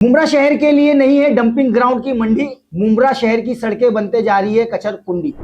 मुंब्रा शहर के लिए नहीं है डंपिंग ग्राउंड की मंडी, मुंब्रा शहर की सड़कें बनते जा रही है कचर कुंडी।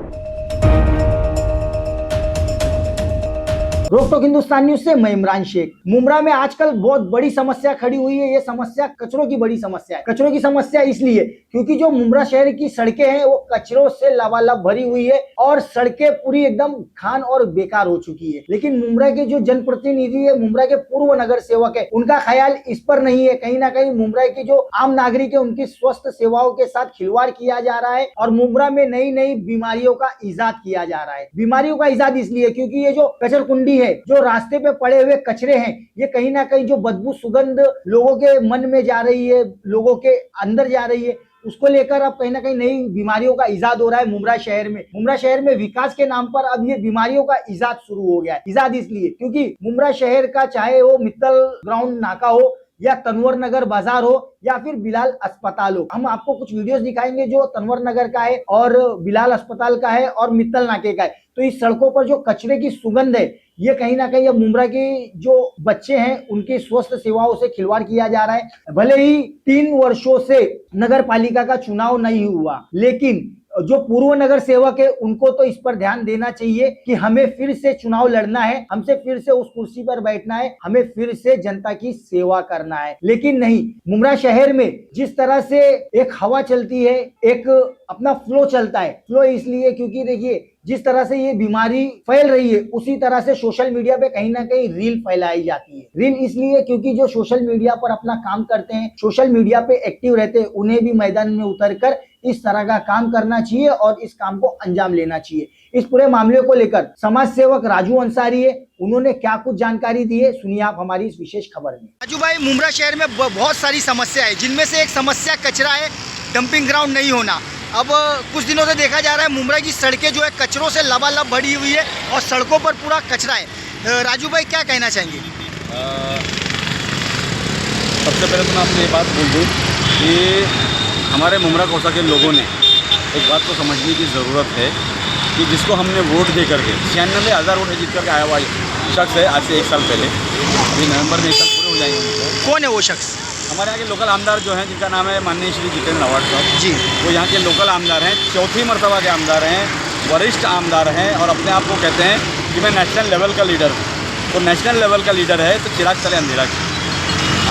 रोक टोक हिंदुस्तान न्यूज से मैं इमरान शेख। मुंब्रा में आजकल बहुत बड़ी समस्या खड़ी हुई है। ये समस्या कचरों की बड़ी समस्या है। कचरों की समस्या इसलिए क्योंकि जो मुंब्रा शहर की सड़कें हैं वो कचरों से लबालब भरी हुई है और सड़कें पूरी एकदम खान और बेकार हो चुकी है। लेकिन मुंब्रा के जो जनप्रतिनिधि है, मुंब्रा के पूर्व नगर सेवक है, उनका ख्याल इस पर नहीं है। कहीं ना कहीं मुंब्रा की जो आम नागरिक है उनकी स्वस्थ सेवाओं के साथ खिलवाड़ किया जा रहा है और मुंब्रा में नई नई बीमारियों का इजाद किया जा रहा है। बीमारियों का इजाद इसलिए क्योंकि ये जो कचर कुंडी है, जो रास्ते पे पड़े हुए कचरे हैं, ये कहीं ना कहीं जो बदबू सुगंध लोगों के मन में जा रही है, लोगों के अंदर जा रही है, उसको लेकर अब कहीं ना कहीं नई बीमारियों का इजाद हो रहा है मुंब्रा शहर में। मुंब्रा शहर में विकास के नाम पर अब ये बीमारियों का इजाद शुरू हो गया है। इजाद इसलिए क्योंकि मुंब्रा शहर का चाहे वो मित्तल ग्राउंड नाका हो या तनवर नगर बाजार हो या फिर बिलाल अस्पताल हो, हम आपको कुछ वीडियोस दिखाएंगे जो तनवर नगर का है और बिलाल अस्पताल का है और मित्तल नाके का है। तो इस सड़कों पर जो कचरे की सुगंध है, ये कहीं ना कहीं अब मुंब्रा की जो बच्चे हैं उनकी स्वस्थ सेवाओं से खिलवाड़ किया जा रहा है। भले ही 3 वर्षों से नगर पालिका का चुनाव नहीं हुआ, लेकिन जो पूर्व नगर सेवक है उनको तो इस पर ध्यान देना चाहिए कि हमें फिर से चुनाव लड़ना है, हमसे फिर से उस कुर्सी पर बैठना है, हमें फिर से जनता की सेवा करना है। लेकिन नहीं, मुंब्रा शहर में जिस तरह से एक हवा चलती है, एक अपना फ्लो चलता है। फ्लो इसलिए क्योंकि देखिए जिस तरह से ये बीमारी फैल रही है उसी तरह से सोशल मीडिया पे कहीं ना कहीं रील फैलाई जाती है। रील इसलिए क्योंकि जो सोशल मीडिया पर अपना काम करते हैं, सोशल मीडिया पे एक्टिव रहते हैं, उन्हें भी मैदान में उतरकर इस तरह का काम करना चाहिए और इस काम को अंजाम लेना चाहिए। इस पूरे मामले को लेकर समाज सेवक राजू अंसारी है, उन्होंने क्या कुछ जानकारी दी है, सुनिए आप हमारी इस विशेष खबर में। राजू भाई, मुंब्रा शहर में बहुत सारी समस्या है, जिनमें से एक समस्या कचरा है, डंपिंग ग्राउंड नहीं होना। अब कुछ दिनों से देखा जा रहा है मुंब्रा की सड़कें जो है कचरों से लबालब भरी हुई है और सड़कों पर पूरा कचरा है। राजू भाई क्या कहना चाहेंगे? सबसे पहले तो मैं आपसे ये बात बोल दूँ कि हमारे मुंब्रा कौसा के लोगों ने एक बात को समझने की ज़रूरत है कि जिसको हमने वोट दे करके 96,000 वोट जीत करके आया हुआ शख्स है आज से 1 साल पहले, अभी नवंबर में 1 साल पूरे हो जाएंगे उनको। कौन है वो शख्स? हमारे यहाँ के लोकल आमदार जो हैं, जिनका नाम है माननीय श्री जितेंद्र अवार्ड साहब जी, वो यहाँ के लोकल आमदार हैं, 4थी मरतबा के आमदार हैं, वरिष्ठ आमदार हैं और अपने आप को कहते हैं कि मैं नेशनल लेवल का लीडर हूँ। तो नेशनल लेवल का लीडर है तो चिराग तले अंधेरा की।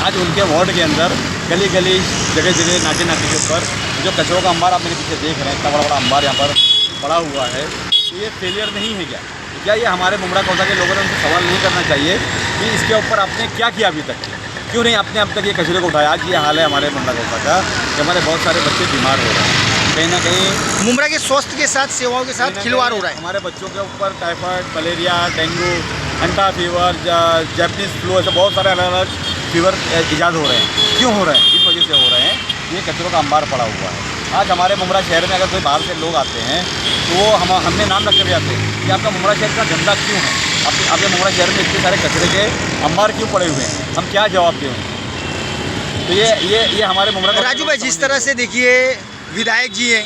आज उनके वार्ड के अंदर गली गली जगह जगह नाके नाके के ऊपर जो कचरों का अंबार आप मेरे पीछे देख रहे हैं, इतना बड़ा बड़ा अंबार यहाँ पर पड़ा हुआ है, तो ये फेलियर नहीं है क्या ये हमारे मुंब्रा कौसा के लोगों ने उनसे सवाल नहीं करना चाहिए कि इसके ऊपर आपने क्या किया अभी तक, क्यों नहीं आपने अब तक ये कचरे को उठाया? आज ये हाल है हमारे मुंब्रा कौसा का कि हमारे बहुत सारे बच्चे बीमार हो रहे हैं, कहीं ना कहीं मुंब्रा के स्वास्थ्य के साथ, सेवाओं के साथ खिलवाड़ हो रहा है। हमारे बच्चों के ऊपर typhoid, malaria, dengue, hanta fever, Japanese flu, ऐसे बहुत सारे अलग अलग फीवर ईजाद हो रहे हैं। क्यों हो रहे हैं? इस वजह से हो रहे हैं, ये कचरों का अंबार पड़ा हुआ है। आज हमारे मुंब्रा शहर में अगर कोई बाहर से लोग आते हैं तो वो हमने नाम रख कर आते हैं कि आपका मुंब्रा शहर का गंदा क्यों है, आपके मुंब्रा शहर में इतने सारे कचरे के अंबार क्यों पड़े हुए हैं, हम क्या जवाब दें? तो ये हमारे मुंब्रा। राजू भाई, जिस तरह से देखिए विधायक जी हैं,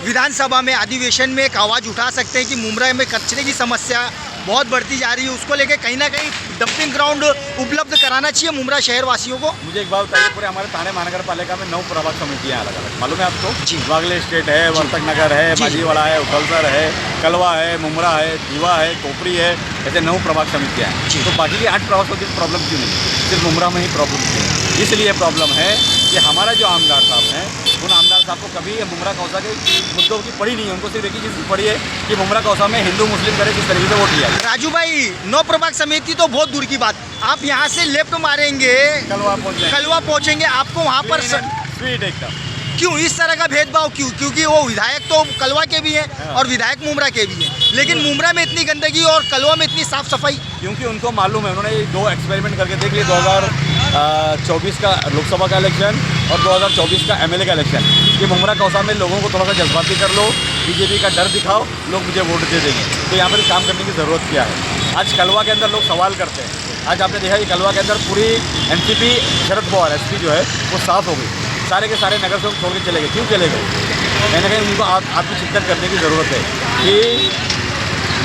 विधानसभा में अधिवेशन में एक आवाज़ उठा सकते हैं कि मुंब्रा में कचरे की समस्या बहुत बढ़ती जा रही है, उसको लेकर कहीं ना कहीं डंपिंग ग्राउंड उपलब्ध कराना चाहिए मुंब्रा शहर वासियों को। मुझे एक बात बताइए, पूरे हमारे थाने महानगर पालिका में 9 प्रभाग समितियाँ अलग अलग, मालूम है आपको? जी। वागले स्टेट है, वर्तक नगर है, माझीवाड़ा है, उखलसर है, कलवा है, मुंब्रा है, दीवा है, कोपरी है, ऐसे 9 प्रभाग समितियाँ हैं। तो बाकी के 8 प्रभाग समिति प्रॉब्लम क्यों नहीं? सिर्फ मुंब्रा में ही प्रॉब्लम क्यों है? इसलिए प्रॉब्लम है कि हमारा जो आमदार साहब हैं, उन आमदार साहब को कभी मुंब्रा कौसा के मुद्दों की पड़ी नहीं है। उनको सिर्फ एक ही चीज़ पड़ी है कि मुंब्रा कौसा में हिंदू मुस्लिम करे किस तरीके से वोट लिया। राजू भाई, 9 प्रभाग समिति तो बहुत दूर की बात, आप यहाँ से लेफ्ट मारेंगे कलवा पहुँचेंगे, आपको वहाँ पर स्वीट एकदम। क्यों इस तरह का भेदभाव क्यों? क्योंकि वो विधायक तो कलवा के भी हैं और विधायक मुंब्रा के भी हैं, लेकिन मुंब्रा में इतनी गंदगी और कलवा में इतनी साफ सफाई। क्योंकि उनको मालूम है, उन्होंने 2 एक्सपेरिमेंट करके देख लिए, 2024 का लोकसभा का इलेक्शन और 2024 का MLA का इलेक्शन, कि मुंब्रा कौसा में लोगों को थोड़ा सा जज्बाती कर लो, बीजेपी का डर दिखाओ, लोग मुझे वोट दे देंगे। तो यहाँ पर काम करने की ज़रूरत क्या है? आज कलवा के अंदर लोग सवाल करते हैं। आज आपने देखा कि कलवा के अंदर पूरी NCP शरद पवार SP जो है वो साफ हो गई, सारे के सारे नगर सेवक छोड़ के चले गए। क्यों चले गए? कहीं ना कहीं उनको आत्मचिंतन करने की ज़रूरत है कि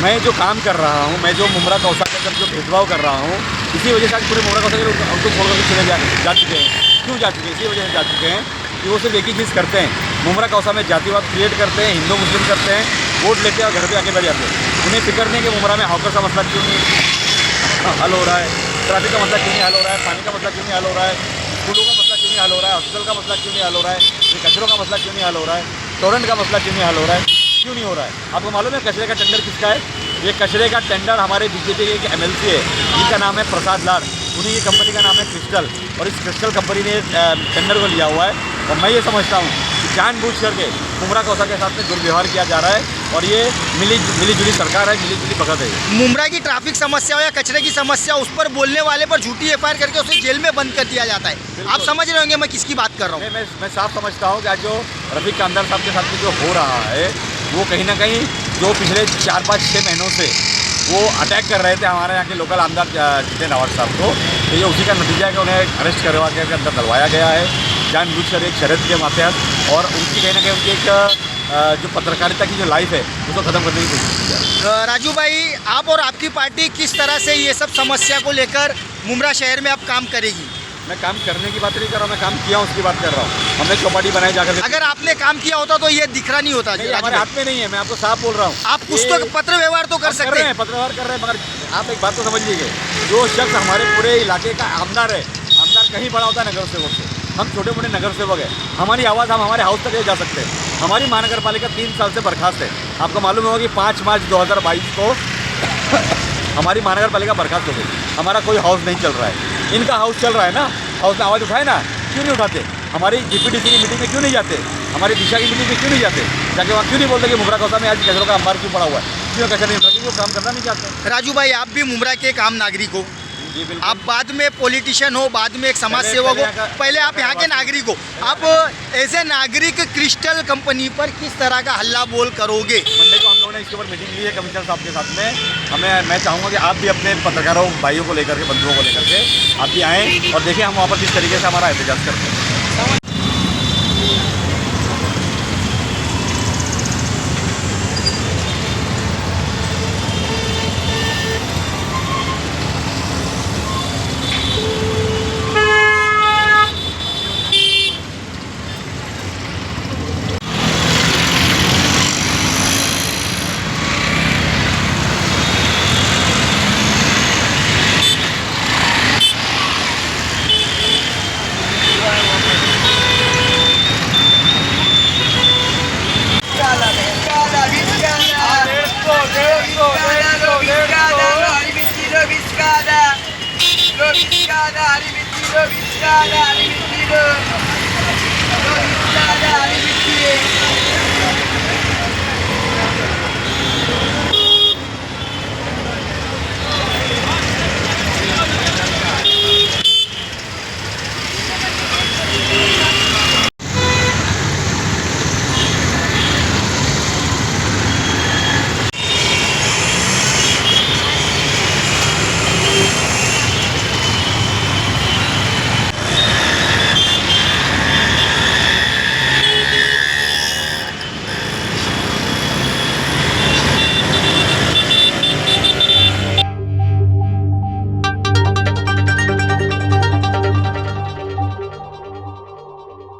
मैं जो काम कर रहा हूँ, मैं जो मुंब्रा कौसा के अंदर जो भेदभाव कर रहा हूँ, इसी वजह से आज पूरे मुंब्रा कौसा के लोग उनको छोड़ कर चले जा चुके हैं। क्यों जा चुके हैं? इसी वजह से जा चुके हैं कि वो सिर्फ एक ही चीज़ करते हैं, मुमरा कौसा में जातिवाद क्रिएट करते हैं, हिंदू मुस्लिम करते हैं, वोट लेते हैं और घर पे आके बैठ जाते हैं। उन्हें फिक्र नहीं है कि मुमरा में हॉकर का मसला क्यों नहीं हल हो रहा है, ट्रैफिक का मसला क्यों नहीं हल हो रहा है, पानी का मसला क्यों नहीं हल हो रहा है, स्कूलों का मसला क्यों नहीं हल हो रहा है, हॉस्पिटल का मसला क्यों नहीं हल हो रहा है, कचरों का मसला क्यों नहीं हल हो रहा है, टोरेंट का मसला क्यों नहीं हल हो रहा है, क्यों नहीं हो रहा है? आपको मालूम है कचरे का टेंडर किसका है? ये कचरे का टेंडर हमारे बीजेपी के एक MLC है, जिनका नाम है प्रसाद लाड। उन्हीं की कंपनी का नाम है क्रिस्टल, और इस क्रिस्टल कंपनी ने टेंडर को लिया हुआ है। और मैं ये समझता हूँ कि जानबूझ करके मुमरा कौसा के साथ में दुर्व्यवहार किया जा रहा है, और ये मिली जुली सरकार है, मिली जुली भगत है। मुमरा की ट्रैफिक समस्या हो या कचरे की समस्या, उस पर बोलने वाले पर झूठी FIR करके उसे जेल में बंद कर दिया जाता है। आप समझ रहे होंगे मैं किसकी बात कर रहा हूँ। मैं साफ समझता हूँ कि आज जो रफ़ीक कामदार साहब के साथ में जो हो रहा है, वो कहीं ना कहीं जो पिछले 4-5-6 महीनों से वो अटैक कर रहे थे हमारे यहाँ के लोकल आमदार जितेंद्र अवार्ड साहब को, तो ये उसी का नतीजा है कि उन्हें अरेस्ट करवा के अंदर डलवाया गया है जानबूझकर एक शर्त के मातहत, और उनकी कहीं ना कहीं उनकी एक जो पत्रकारिता की जो लाइफ है उसको ख़त्म करने की कोशिश की जा रही है। राजू भाई, आप और आपकी पार्टी किस तरह से ये सब समस्या को लेकर मुमरा शहर में अब काम करेगी? मैं काम करने की बात नहीं कर रहा हूँ, मैं काम किया हूँ उसकी बात कर रहा हूँ। हमने चौपाटी बनाई जाकर। अगर आपने काम किया होता तो ये दिख रहा नहीं होता। हमारे हाथ में नहीं है, मैं आपको साफ बोल रहा हूँ। आप कुछ तो पत्र व्यवहार तो कर सकते हैं। पत्र व्यवहार कर रहे हैं, मगर आप एक बात तो समझ लीजिए, जो शख्स हमारे पूरे इलाके का आमदार है, आमदार कहीं बड़ा होता है नगर सेवक से। हम छोटे मोटे नगर सेवक हैं, हमारी आवाज़ हम हमारे हाउस तक ले जा सकते हैं। हमारी महानगर पालिका 3 साल से बर्खास्त है। आपको मालूम होगा कि 5 मार्च 2022 को हमारी महानगर पालिका बर्खास्त हो गई। हमारा कोई हाउस नहीं चल रहा है, इनका हाउस चल रहा है ना, हाउस में आवाज़ उठाए ना, क्यों नहीं उठाते? हमारी DPDC की मीटिंग में क्यों नहीं जाते? हमारी दिशा की मीटिंग में क्यों नहीं जाते? जाके वहाँ क्यों नहीं बोलते कि मुमरा कौसा में आज कचरों का अंबार क्यों पड़ा हुआ है? क्यों कचरा नहीं उठा? क्योंकि वो काम करना नहीं चाहते। राजू भाई, आप भी मुमरा के एक आम नागरिक हो, जी बिल्कुल। आप बाद में पॉलिटिशियन हो, बाद में एक समाज सेवक हो, पहले आप यहाँ के नागरिक हो। आप एज ए नागरिक क्रिस्टल कंपनी पर किस तरह का हल्ला बोल करोगे? मंडे को हम लोगों ने इसके ऊपर मीटिंग ली है कमिश्नर साहब के साथ में। मैं चाहूँगा कि आप भी अपने पत्रकारों भाइयों को लेकर के, बंधुओं को लेकर के आप भी आएँ और देखिए हम वहाँ पर किस तरीके से हमारा एहतजाज करते हैं। Lo biscada,